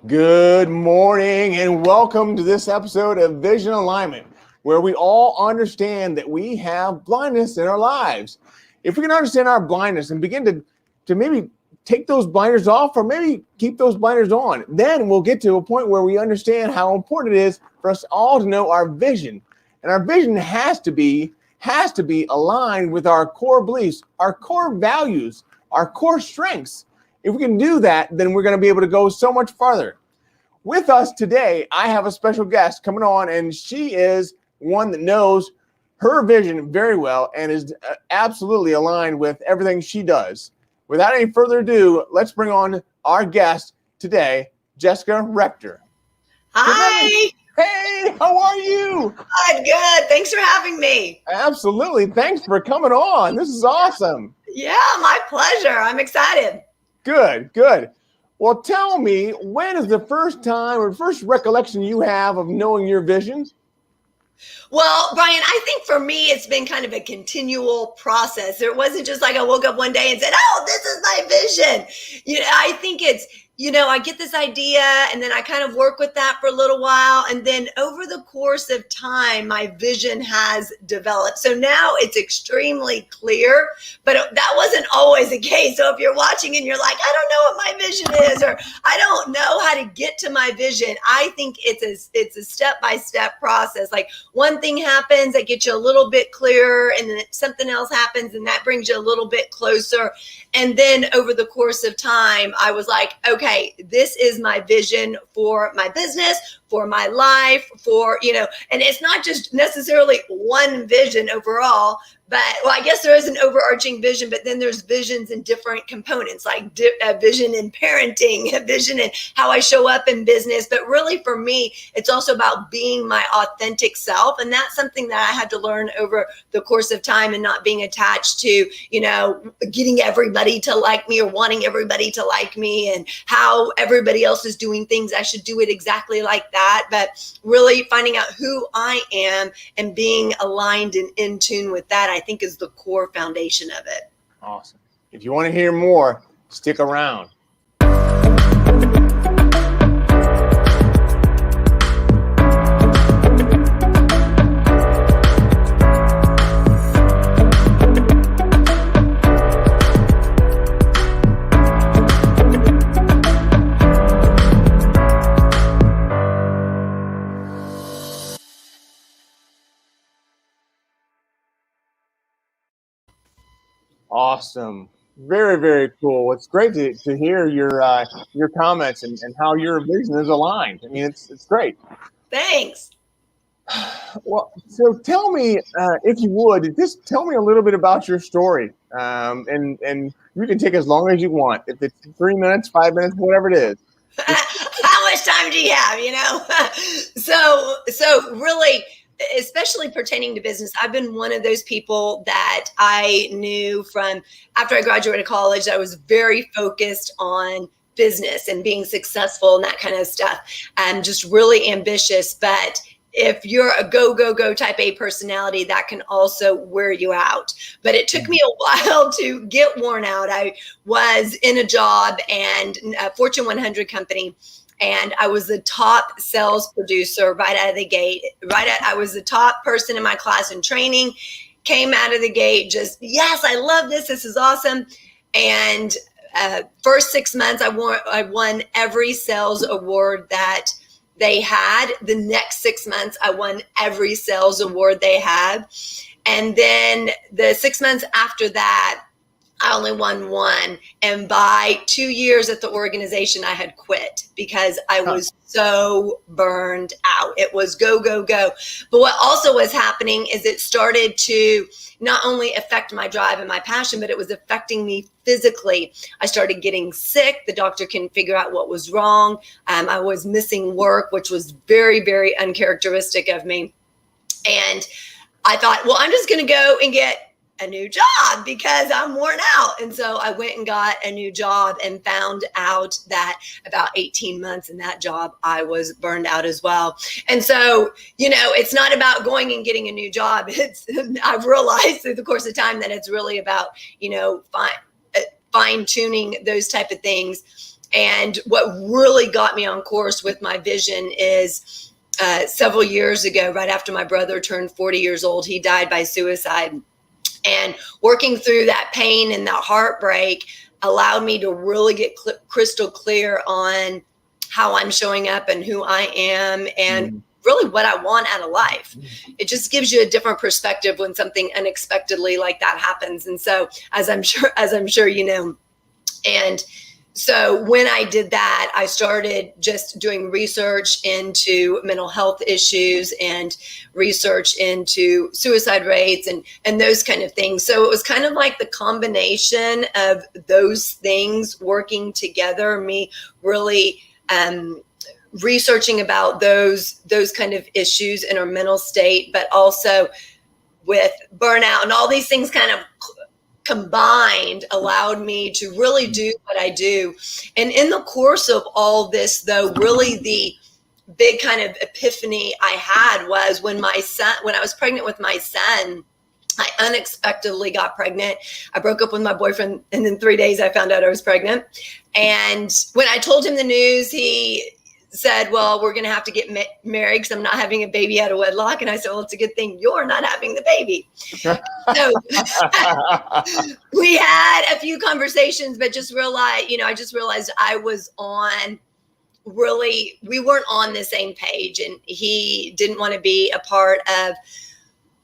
Good morning and welcome to this episode of Vision Alignment, where we all understand that we have blindness in our lives. If we can understand our blindness and begin to maybe take those blinders off or maybe keep those blinders on, then we'll get to a point where we understand how important it is for us all to know our vision. And our vision has to be aligned with our core beliefs, our core values, our core strengths. If we can do that, then we're going to be able to go so much farther. With us today, I have a special guest coming on, and she is one that knows her vision very well and is absolutely aligned with everything she does. Without any further ado, let's bring on our guest today, Jessica Rector. Hi. Hey, how are you? Good. Thanks for having me. Absolutely. Thanks for coming on. This is awesome. Yeah, my pleasure. I'm excited. Good. Well, tell me, when is the first time or first recollection you have of knowing your vision? Well, Brian, I think for me, it's been kind of a continual process. It wasn't just like I woke up one day and said, oh, this is my vision. I think it's, I get this idea and then I kind of work with that for a little while. And then over the course of time, my vision has developed. So now it's extremely clear, but that wasn't always the case. So if you're watching and you're like, I don't know what my vision is, or I don't know how to get to my vision, I think it's a step-by-step process. Like one thing happens that gets you a little bit clearer, and then something else happens and that brings you a little bit closer. And then over the course of time, I was like, okay, this is my vision for my business, for my life, and it's not just necessarily one vision overall, but, I guess there is an overarching vision, but then there's visions in different components, like a vision in parenting, a vision in how I show up in business. But really for me, it's also about being my authentic self. And that's something that I had to learn over the course of time, and not being attached to, getting everybody to like me or wanting everybody to like me and how everybody else is doing things. I should do it exactly like that. But really finding out who I am and being aligned and in tune with that, I think, is the core foundation of it. Awesome. If you want to hear more, stick around. Awesome. Very, very cool. It's great to hear your comments and how your vision is aligned. I mean, it's great. Thanks. Well, so tell me, if you would, just tell me a little bit about your story. And you can take as long as you want. If it's 3 minutes, 5 minutes, whatever it is. How much time do you have, So really, especially pertaining to business, I've been one of those people that I knew from after I graduated college. I was very focused on business and being successful and that kind of stuff. I'm just really ambitious. But if you're a go type A personality, that can also wear you out. But it took me a while to get worn out. I was in a job and a Fortune 100 company, and I was the top sales producer right out of the gate. I was the top person in my class in training, came out of the gate just, yes, I love this. This is awesome. And first 6 months, I won every sales award that they had. The next 6 months, I won every sales award they had. And then the 6 months after that, I only won one. And by 2 years at the organization, I had quit because I was so burned out. It was go. But what also was happening is it started to not only affect my drive and my passion, but it was affecting me physically. I started getting sick. The doctor couldn't figure out what was wrong. I was missing work, which was very, very uncharacteristic of me. And I thought, well, I'm just going to go and get a new job because I'm worn out. And so I went and got a new job and found out that about 18 months in that job, I was burned out as well. And so, it's not about going and getting a new job. I've realized through the course of time that it's really about, fine tuning those type of things. And what really got me on course with my vision is several years ago, right after my brother turned 40 years old, he died by suicide. And working through that pain and that heartbreak allowed me to really get crystal clear on how I'm showing up and who I am and really what I want out of life. It just gives you a different perspective when something unexpectedly like that happens. And so, as I'm sure you know, and so when I did that, I started just doing research into mental health issues and research into suicide rates and those kind of things. So it was kind of like the combination of those things working together, me really researching about those kind of issues in our mental state, but also with burnout and all these things kind of combined allowed me to really do what I do. And in the course of all this, though, really the big kind of epiphany I had was when I was pregnant with my son. I unexpectedly got pregnant. I broke up with my boyfriend, and in 3 days I found out I was pregnant. And when I told him the news, he said, well, we're going to have to get married because I'm not having a baby out of wedlock. And I said, well, it's a good thing you're not having the baby. So we had a few conversations, but I just realized I was we weren't on the same page, and he didn't want to be a part of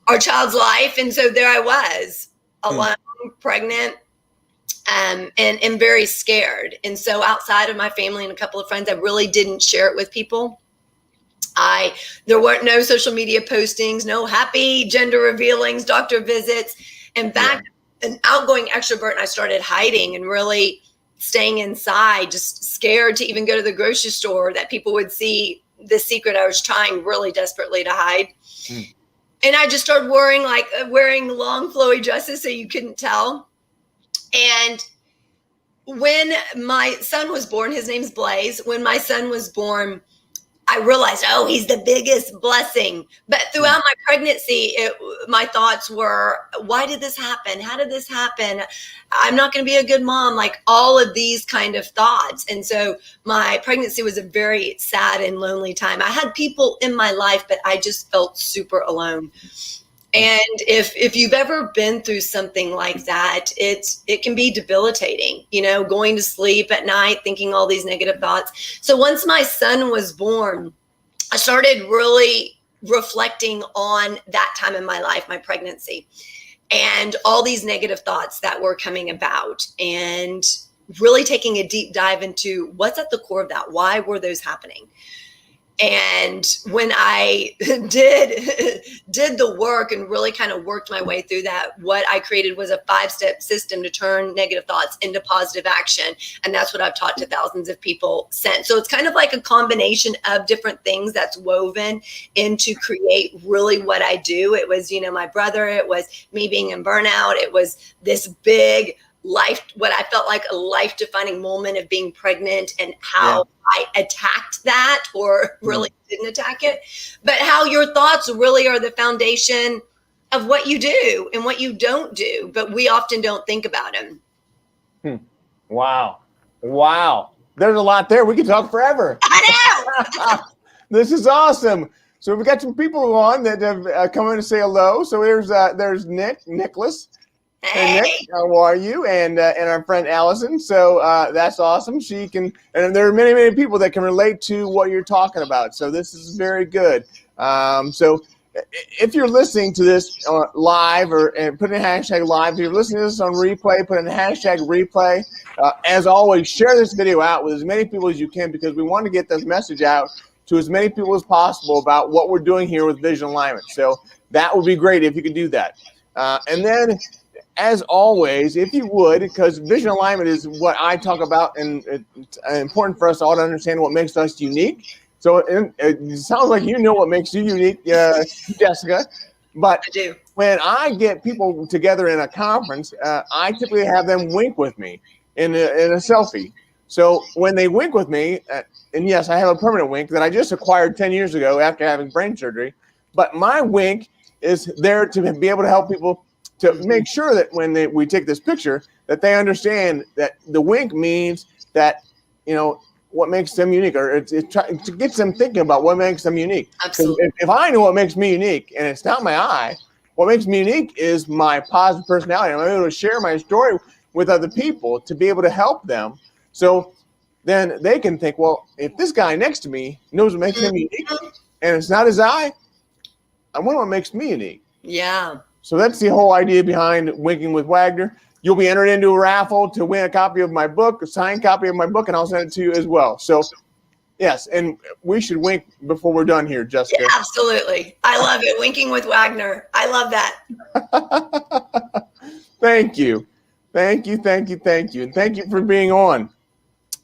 our child's life. And so there I was alone, pregnant, and very scared. And so outside of my family and a couple of friends, I really didn't share it with people. There weren't no social media postings, no happy gender revealings, doctor visits. In fact, an outgoing extrovert, and I started hiding and really staying inside, just scared to even go to the grocery store, that people would see the secret I was trying really desperately to hide. And I just started wearing long flowy dresses so you couldn't tell. And when my son was born, his name's Blaze. When my son was born, I realized, he's the biggest blessing. But throughout my pregnancy, my thoughts were, why did this happen? How did this happen? I'm not going to be a good mom. Like all of these kind of thoughts. And so my pregnancy was a very sad and lonely time. I had people in my life, but I just felt super alone. And if you've ever been through something like that, it can be debilitating, going to sleep at night, thinking all these negative thoughts. So once my son was born, I started really reflecting on that time in my life, my pregnancy, and all these negative thoughts that were coming about, and really taking a deep dive into what's at the core of that. Why were those happening? And when I did the work and really kind of worked my way through that, what I created was a 5-step system to turn negative thoughts into positive action. And that's what I've taught to thousands of people since. So it's kind of like a combination of different things that's woven in to create really what I do. It was, my brother, it was me being in burnout. It was this big life, what I felt like a life-defining moment of being pregnant, and how I attacked that, or really didn't attack it, but how your thoughts really are the foundation of what you do and what you don't do, but we often don't think about them. Wow. There's a lot there. We could talk forever. I know. This is awesome. So we've got some people on that have come in to say hello. So there's Nicholas. Hey, Nick, how are you? And our friend Allison. So that's awesome. She can, and there are many, many people that can relate to what you're talking about. So this is very good. So if you're listening to this live, and put in hashtag live, if you're listening to this on replay, put in hashtag replay. As always, share this video out with as many people as you can, because we want to get this message out to as many people as possible about what we're doing here with Vision Alignment. So that would be great if you could do that. And then, as always, if you would, because vision alignment is what I talk about, and it's important for us all to understand what makes us unique. So it sounds like you know what makes you unique, Jessica. But I do. When I get people together in a conference, I typically have them wink with me in a selfie. So when they wink with me, and yes, I have a permanent wink that I just acquired 10 years ago after having brain surgery, but my wink is there to be able to help people, to make sure that when we take this picture, that they understand that the wink means that, what makes them unique, or it gets them thinking about what makes them unique. Absolutely. If I know what makes me unique, and it's not my eye, what makes me unique is my positive personality. I'm able to share my story with other people to be able to help them. So then they can think, well, if this guy next to me knows what makes him unique, and it's not his eye, I wonder what makes me unique. Yeah. So that's the whole idea behind Winking with Wagner. You'll be entered into a raffle to win a copy of my book, a signed copy of my book, and I'll send it to you as well. So, yes, and we should wink before we're done here, Jessica. Yeah, absolutely. I love it. Winking with Wagner. I love that. Thank you. Thank you. And thank you for being on.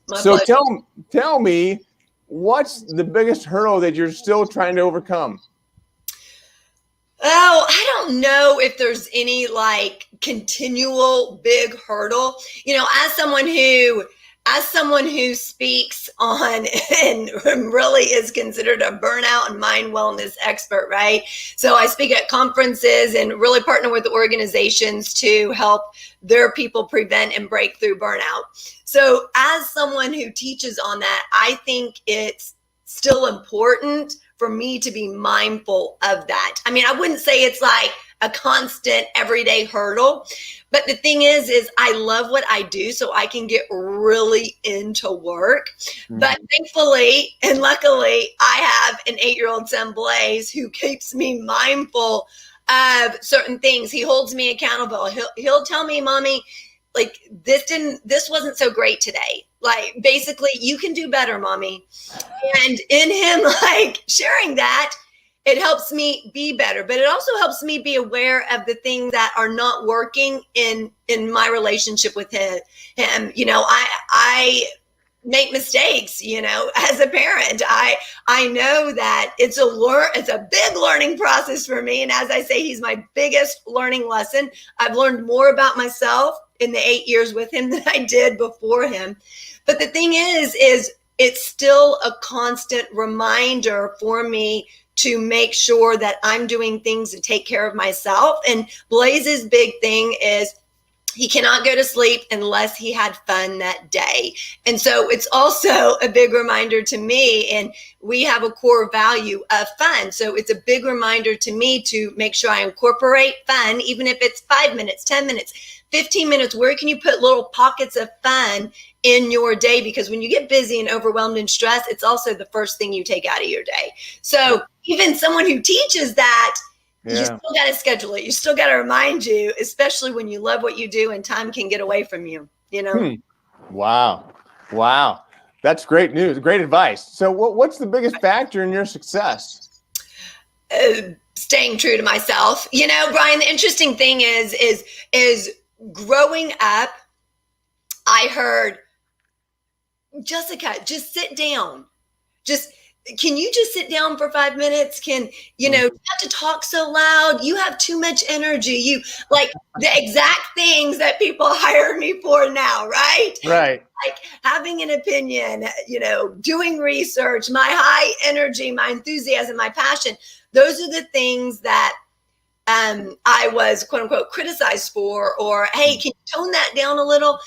My so pleasure. tell me, what's the biggest hurdle that you're still trying to overcome? Oh, I don't know if there's any like continual big hurdle. As someone who speaks on and really is considered a burnout and mind wellness expert, right? So I speak at conferences and really partner with organizations to help their people prevent and break through burnout. So as someone who teaches on that, I think it's still important for me to be mindful of that. I mean, I wouldn't say it's like a constant everyday hurdle, but the thing is I love what I do, so I can get really into work. Mm-hmm. But thankfully and luckily, I have an 8-year-old son, Blaze, who keeps me mindful of certain things. He holds me accountable. He'll tell me, Mommy, like this wasn't so great today. Like, basically, you can do better, Mommy. And in him, like, sharing that, it helps me be better. But it also helps me be aware of the things that are not working in my relationship with him. I make mistakes, as a parent. I know that it's a big learning process for me. And as I say, he's my biggest learning lesson. I've learned more about myself in the 8 years with him than I did before him. But the thing is it's still a constant reminder for me to make sure that I'm doing things to take care of myself. And Blaze's big thing is he cannot go to sleep unless he had fun that day. And so it's also a big reminder to me, and we have a core value of fun. So it's a big reminder to me to make sure I incorporate fun, even if it's 5 minutes, 10 minutes, 15 minutes. Where can you put little pockets of fun in your day? Because when you get busy and overwhelmed and stressed, it's also the first thing you take out of your day. So even someone who teaches that, you still got to schedule it. You still got to remind you, especially when you love what you do and time can get away from you, Wow. That's great news. Great advice. So what's the biggest factor in your success? Staying true to myself. Brian, the interesting thing is growing up, I heard, Jessica, just sit down. Can you just sit down for 5 minutes? You have to talk so loud. You have too much energy. You like the exact things that people hire me for now, right? Right. Like having an opinion, doing research, my high energy, my enthusiasm, my passion. Those are the things that I was, quote unquote, criticized for, or, hey, can you tone that down a little?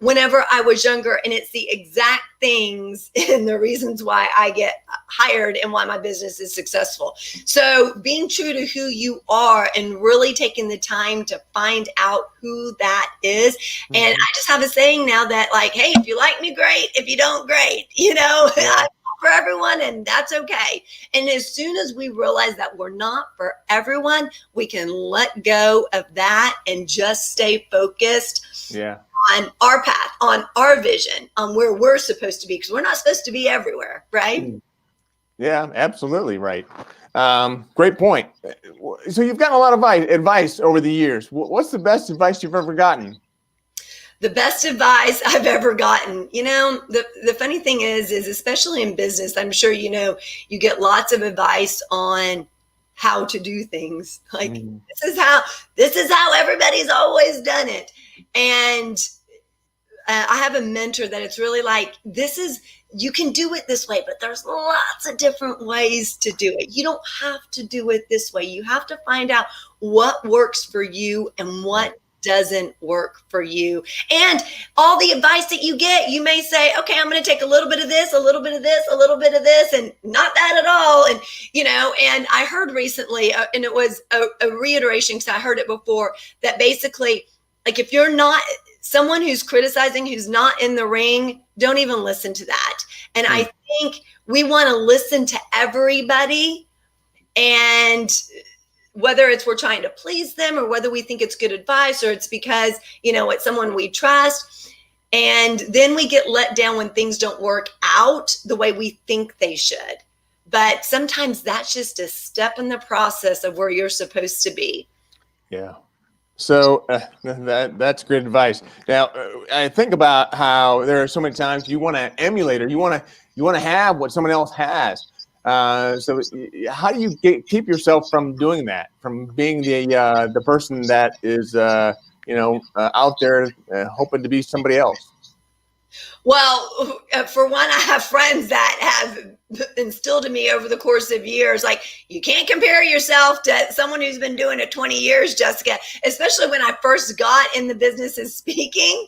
Whenever I was younger, and it's the exact things and the reasons why I get hired and why my business is successful. So being true to who you are and really taking the time to find out who that is. Mm-hmm. And I just have a saying now that, like, hey, if you like me, great. If you don't, great. I'm for everyone, and that's okay. And as soon as we realize that we're not for everyone, we can let go of that and just stay focused. Yeah. On our path, on our vision, on where we're supposed to be, because we're not supposed to be everywhere, right? Yeah, absolutely right. Great point. So you've gotten a lot of advice over the years. What's the best advice you've ever gotten? The best advice I've ever gotten, the funny thing is especially in business, I'm sure, you get lots of advice on how to do things. Like, this is how everybody's always done it. And I have a mentor that it's really like, you can do it this way, but there's lots of different ways to do it. You don't have to do it this way. You have to find out what works for you and what doesn't work for you. And all the advice that you get, you may say, okay, I'm going to take a little bit of this, a little bit of this, a little bit of this, and not that at all. And, and I heard recently, and it was a reiteration because I heard it before, that basically, like, if you're not someone who's criticizing, who's not in the ring, don't even listen to that. And I think we want to listen to everybody, and whether it's we're trying to please them or whether we think it's good advice or it's because, it's someone we trust. And then we get let down when things don't work out the way we think they should. But sometimes that's just a step in the process of where you're supposed to be. Yeah. So that's great advice. Now, I think about how there are so many times you want to emulate, or you want to have what someone else has. So how do you keep yourself from doing that, from being the person that is out there hoping to be somebody else? Well, for one, I have friends that have instilled in me over the course of years, like, you can't compare yourself to someone who's been doing it 20 years, Jessica, especially when I first got in the business of speaking.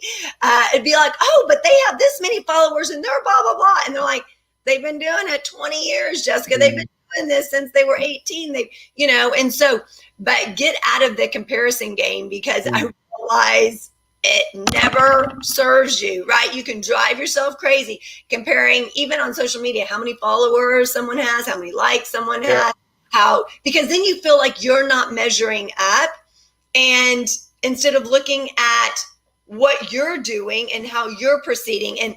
It'd be like, oh, but they have this many followers and they're blah, blah, blah. And they're like, they've been doing it 20 years, Jessica. They've been doing this since they were 18. And so, but get out of the comparison game, because I realize it never serves you, right? You can drive yourself crazy comparing, even on social media, how many followers someone has, how many likes someone has, because then you feel like you're not measuring up. And instead of looking at what you're doing and how you're proceeding. And,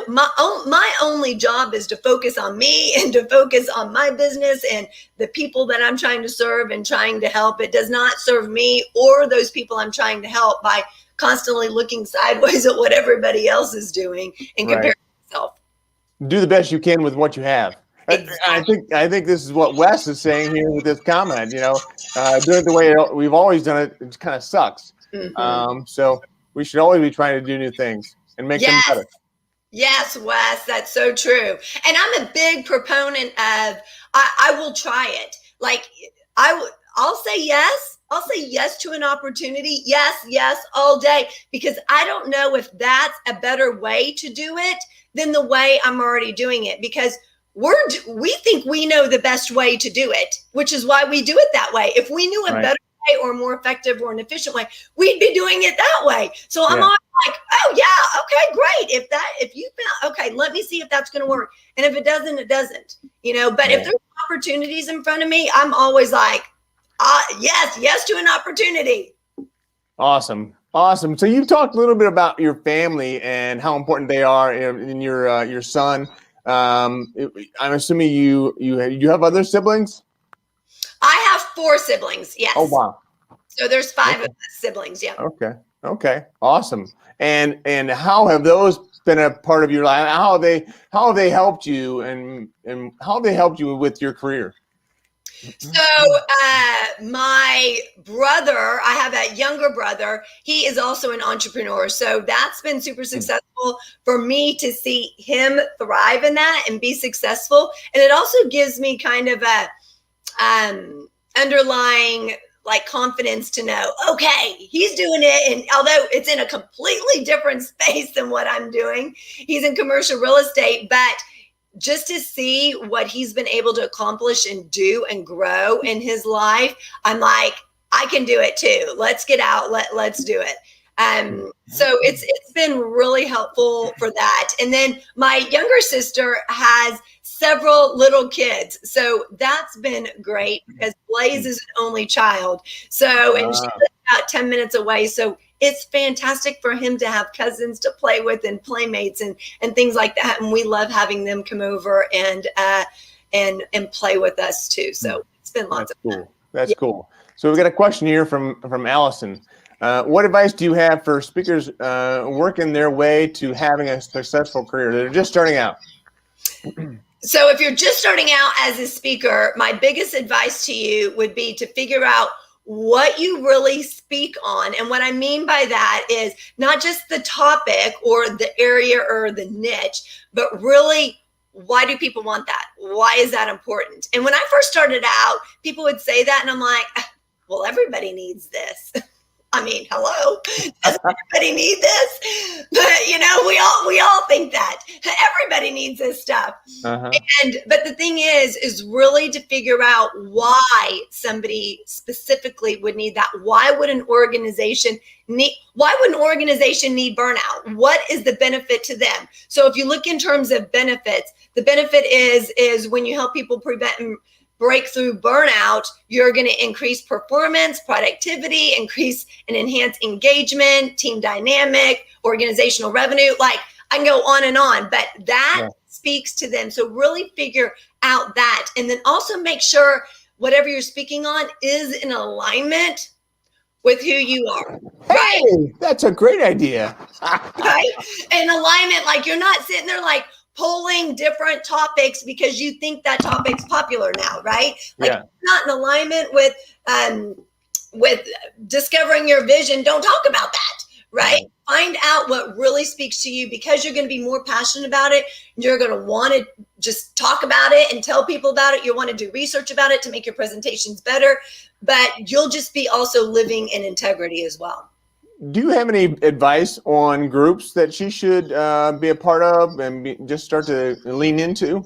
my only job is to focus on me and to focus on my business and the people that I'm trying to serve and trying to help. It does not serve me or those people I'm trying to help by constantly looking sideways at what everybody else is doing and comparing myself. Do the best you can with what you have. Exactly. I think this is what Wes is saying here with this comment. Do it the way we've always done it. It kind of sucks. So we should always be trying to do new things and make them better. Yes, Wes, that's so true. And I'm a big proponent of, I will try it. Like, I'll say yes. I'll say yes to an opportunity. Yes, all day, because I don't know if that's a better way to do it than the way I'm already doing it, because we think we know the best way to do it, which is why we do it that way. If we knew a better way or a more effective or an efficient way, we'd be doing it that way. So I'm always like, oh yeah, okay, great. If you found, okay, let me see if that's going to work. And if it doesn't, it doesn't, but if there's opportunities in front of me, I'm always like, yes to an opportunity. Awesome. So you've talked a little bit about your family and how important they are in your son. I'm assuming you have other siblings? I have 4 siblings. Yes. Oh, wow. So there's 5 of us siblings. Yeah. Okay. Awesome. And how have those been a part of your life? How have they helped you and how have they helped you with your career? So my brother, I have a younger brother. He is also an entrepreneur. So that's been super successful for me to see him thrive in that and be successful. And it also gives me kind of a underlying like confidence to know, okay, he's doing it. And although it's in a completely different space than what I'm doing, he's in commercial real estate, but just to see what he's been able to accomplish and do and grow in his life, I'm like, I can do it too. Let's get out. Let's do it. So it's been really helpful for that. And then my younger sister has several little kids. So that's been great because Blaze is an only child. So, and she lives about 10 minutes away. So it's fantastic for him to have cousins to play with and playmates and things like that. And we love having them come over and play with us too. So it's been lots of fun. That's cool. So we've got a question here from Allison. What advice do you have for speakers working their way to having a successful career? They're just starting out. So if you're just starting out as a speaker, my biggest advice to you would be to figure out what you really speak on. And what I mean by that is not just the topic or the area or the niche, but really, why do people want that? Why is that important? And when I first started out, people would say that and I'm like, well, everybody needs this. I mean, hello, does everybody need this? But we all think that everybody needs this stuff. Uh-huh. But the thing is really to figure out why somebody specifically would need that. Why would an organization need burnout? What is the benefit to them? So if you look in terms of benefits, the benefit is when you help people prevent and break through burnout, you're going to increase performance, productivity, increase and enhance engagement, team dynamic, organizational revenue. Like I can go on and on, but that speaks to them. So really figure out that. And then also make sure whatever you're speaking on is in alignment with who you are. Hey, right? That's a great idea. Right? And alignment, like you're not sitting there like polling different topics because you think that topic's popular now, right? Like not in alignment with discovering your vision. Don't talk about that, right? Find out what really speaks to you, because you're going to be more passionate about it. You're going to want to just talk about it and tell people about it. You want to do research about it to make your presentations better, but you'll just be also living in integrity as well. Do you have any advice on groups that she should be a part of and just start to lean into?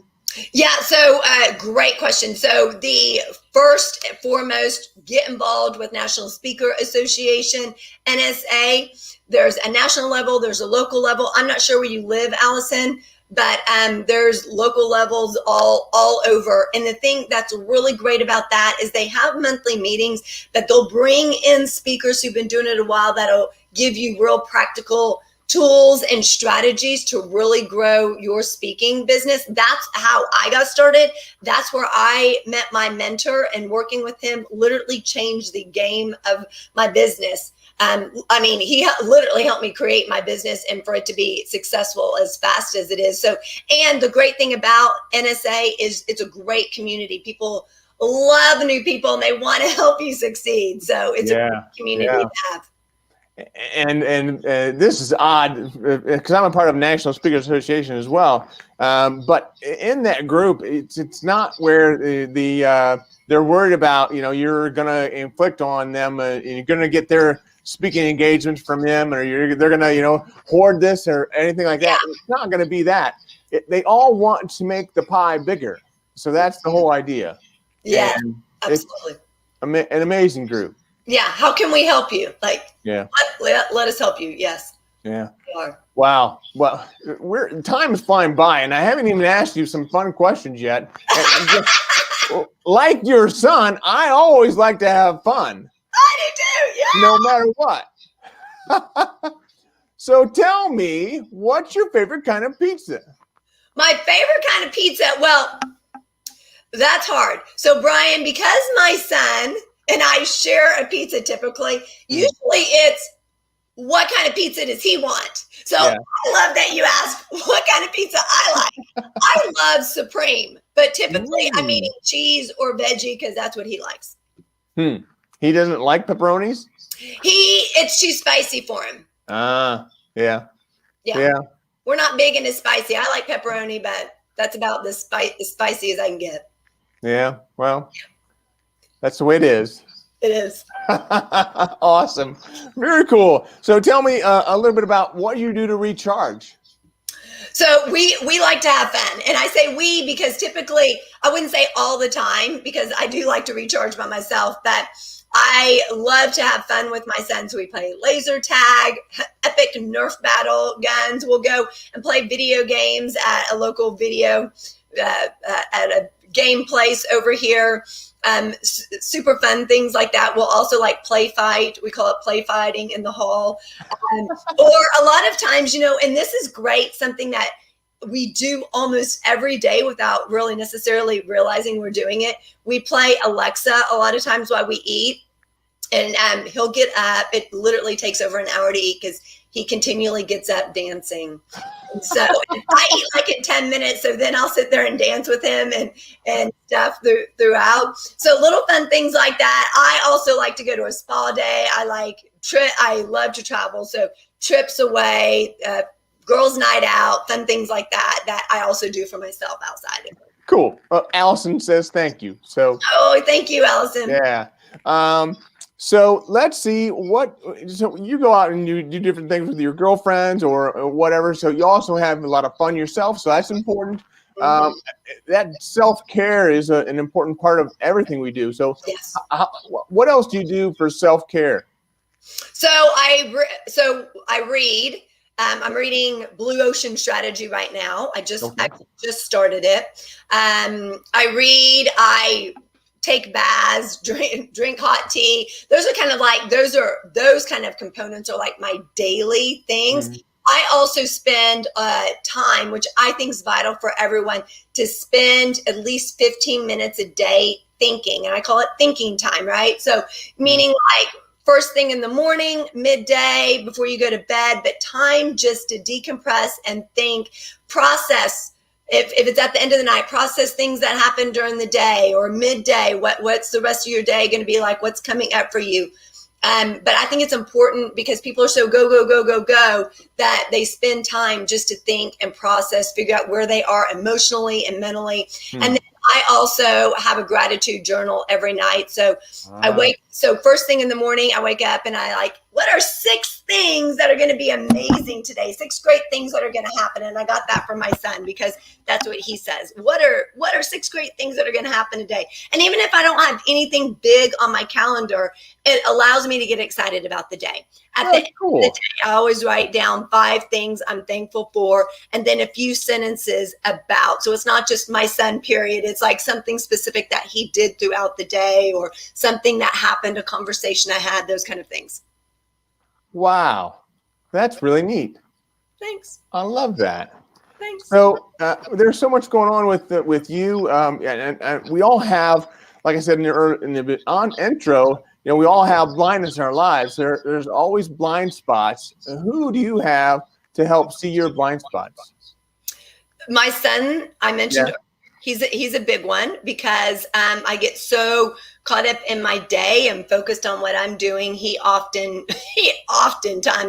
Yeah, so great question. So the first and foremost, get involved with National Speaker Association, NSA. There's a national level, there's a local level. I'm not sure where you live, Allison, but there's local levels all over. And the thing that's really great about that is they have monthly meetings that they'll bring in speakers who've been doing it a while that'll give you real practical tools and strategies to really grow your speaking business. That's how I got started. That's where I met my mentor, and working with him literally changed the game of my business. I mean, he literally helped me create my business and for it to be successful as fast as it is. So, and the great thing about NSA is it's a great community. People love new people and they want to help you succeed. So it's a great community to have. And this is odd because I'm a part of National Speakers Association as well. But in that group, it's not where they're worried about, you're going to inflict on them and you're going to get their speaking engagements from them, or they're going to, hoard this or anything like that. It's not going to be that. They all want to make the pie bigger. So that's the whole idea. Yeah, and absolutely. It's an amazing group. Yeah. How can we help you? Let us help you. Yes. Yeah. Wow. Well, time is flying by, and I haven't even asked you some fun questions yet. Like your son, I always like to have fun. I do too. Yeah. No matter what. So tell me, what's your favorite kind of pizza? My favorite kind of pizza? Well, that's hard. So Brian, because my son and I share a pizza typically, usually it's what kind of pizza does he want? So I love that you ask what kind of pizza I like. I love Supreme, but typically I'm eating cheese or veggie because that's what he likes. He doesn't like pepperonis? It's too spicy for him. Yeah. We're not big into spicy. I like pepperoni, but that's about as spicy as I can get. Yeah, well, that's the way it is. It is. Awesome. Very cool. So tell me a little bit about what you do to recharge. So we like to have fun. And I say we because typically, I wouldn't say all the time because I do like to recharge by myself, but I love to have fun with my sons. We play laser tag, epic Nerf battle guns. We'll go and play video games at a local video, at a game place over here. Super fun things like that. We'll also like play fight. We call it play fighting in the hall. Or a lot of times, and this is great, something that we do almost every day without really necessarily realizing we're doing it. We play Alexa a lot of times while we eat. And he'll get up. It literally takes over an hour to eat because he continually gets up dancing. And so I eat like in 10 minutes. So then I'll sit there and dance with him and stuff throughout. So little fun things like that. I also like to go to a spa day. I love to travel. So trips away, girls' night out, fun things like that I also do for myself outside of it. Cool. Allison says thank you. So. Oh, thank you, Allison. Yeah. So let's see so you go out and you do different things with your girlfriends or whatever. So you also have a lot of fun yourself. So that's important. Um, Mhm. that self-care is an important part of everything we do. So Yes. what else do you do for self-care? So I read. I'm reading Blue Ocean Strategy right now. I just Okay. actually just started it. I read. I take baths, drink hot tea. Those are kind of like those kind of components are like my daily things. Mhm. I also spend time, which I think is vital for everyone, to spend at least 15 minutes a day thinking, and I call it thinking time, right? So meaning like first thing in the morning, midday, before you go to bed, but time just to decompress and think, process. If it's at the end of the night, process things that happened during the day or midday. What's the rest of your day going to be like? What's coming up for you? But I think it's important because people are so go, go, go, go, go that they spend time just to think and process, figure out where they are emotionally and mentally. Hmm. And then I also have a gratitude journal every night. So first thing in the morning, I wake up and I like, what are 6 things that are going to be amazing today? 6 great things that are going to happen. And I got that from my son because that's what he says. What are 6 great things that are going to happen today? And even if I don't have anything big on my calendar, it allows me to get excited about the day. At the end of the day, I always write down 5 things I'm thankful for, and then a few sentences about. So it's not just my son, period. It's like something specific that he did throughout the day or something that happened, a conversation I had, those kind of things. Wow, that's really neat. Thanks. I love that. Thanks. So there's so much going on with you, and we all have, like I said in the intro, we all have blindness in our lives. There's always blind spots. Who do you have to help see your blind spots? My son, I mentioned, Yeah. he's a big one because I get so caught up in my day and focused on what I'm doing. He oftentimes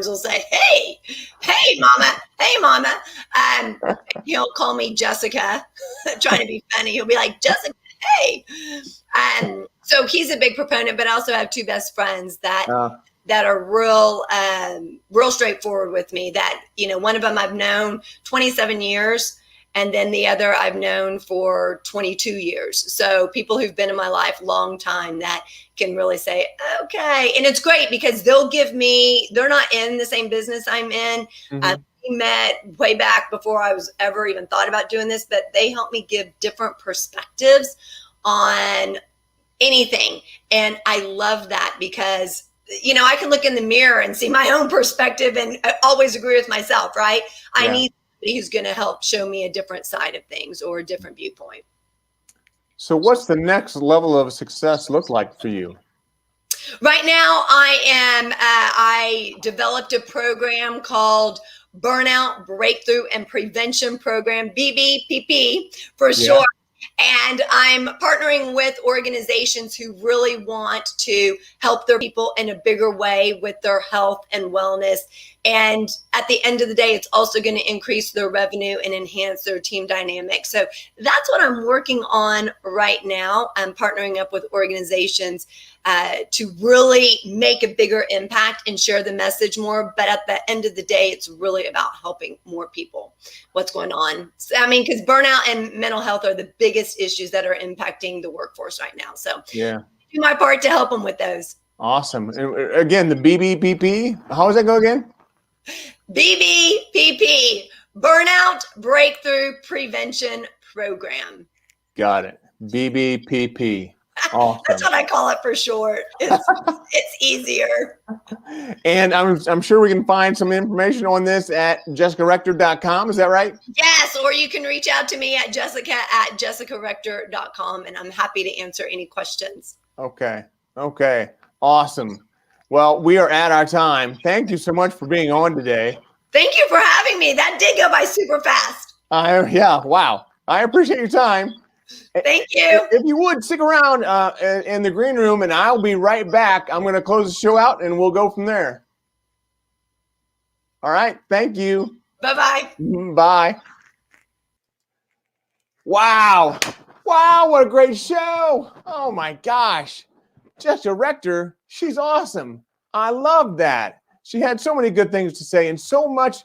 will say, hey mama. He'll call me Jessica, trying to be funny. He'll be like, Jessica, hey. So he's a big proponent, but I also have 2 best friends that are real straightforward with me. That, one of them I've known 27 years. And then the other I've known for 22 years. So people who've been in my life a long time that can really say, okay. And it's great because they're not in the same business I'm in. Mm-hmm. We met way back before I was ever even thought about doing this, but they help me give different perspectives on anything. And I love that because I can look in the mirror and see my own perspective and I always agree with myself, right? I need somebody who's going to help show me a different side of things or a different viewpoint. So what's the next level of success look like for you? Right now, I developed a program called Burnout Breakthrough and Prevention Program, BBPP for short. And I'm partnering with organizations who really want to help their people in a bigger way with their health and wellness. And at the end of the day, it's also going to increase their revenue and enhance their team dynamic. So that's what I'm working on right now. I'm partnering up with organizations to really make a bigger impact and share the message more. But at the end of the day, it's really about helping more people. What's going on? So, because burnout and mental health are the biggest issues that are impacting the workforce right now. So do my part to help them with those. Awesome. And again, the BBPP, how does that go again? BBPP, Burnout Breakthrough Prevention Program. Got it. BBPP. Awesome. That's what I call it for short. It's easier. And I'm sure we can find some information on this at jessicarector.com. Is that right? Yes, or you can reach out to me at jessica@jessicarector.com, and I'm happy to answer any questions. Okay. Awesome. Well, we are at our time. Thank you so much for being on today. Thank you for having me. That did go by super fast. Wow. I appreciate your time. Thank you. If you would, stick around in the green room, and I'll be right back. I'm going to close the show out, and we'll go from there. All right. Thank you. Bye-bye. Bye. Wow. What a great show. Oh, my gosh. Jessica Rector, she's awesome. I love that. She had so many good things to say and so much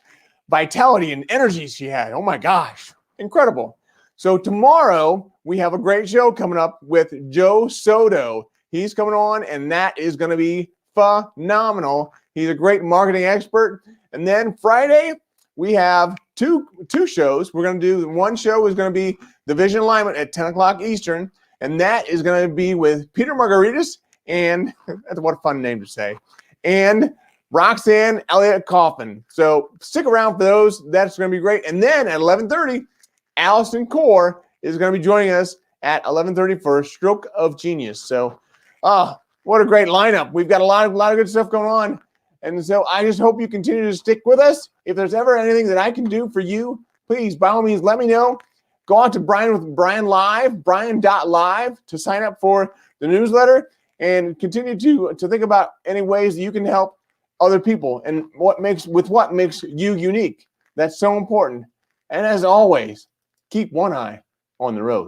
vitality and energy she had. Oh my gosh, incredible. So tomorrow we have a great show coming up with Joe Soto. He's coming on, and that is going to be phenomenal. He's a great marketing expert. And then Friday, we have two shows. We're going to do one show is going to be the Vision Alignment at 10 o'clock Eastern, and that is going to be with Peter Margaritas and what a fun name to say, and Roxanne Elliott Kaufman. So stick around for those. That's going to be great. And then at 11:30, Allison Core is going to be joining us at 11:30 for Stroke of Genius. So, what a great lineup. We've got a lot of good stuff going on. And so I just hope you continue to stick with us. If there's ever anything that I can do for you, please, by all means, let me know. Go on to Brian Live, brian.live to sign up for the newsletter and continue to think about any ways that you can help other people and what makes you unique. That's so important. And as always, keep one eye on the road.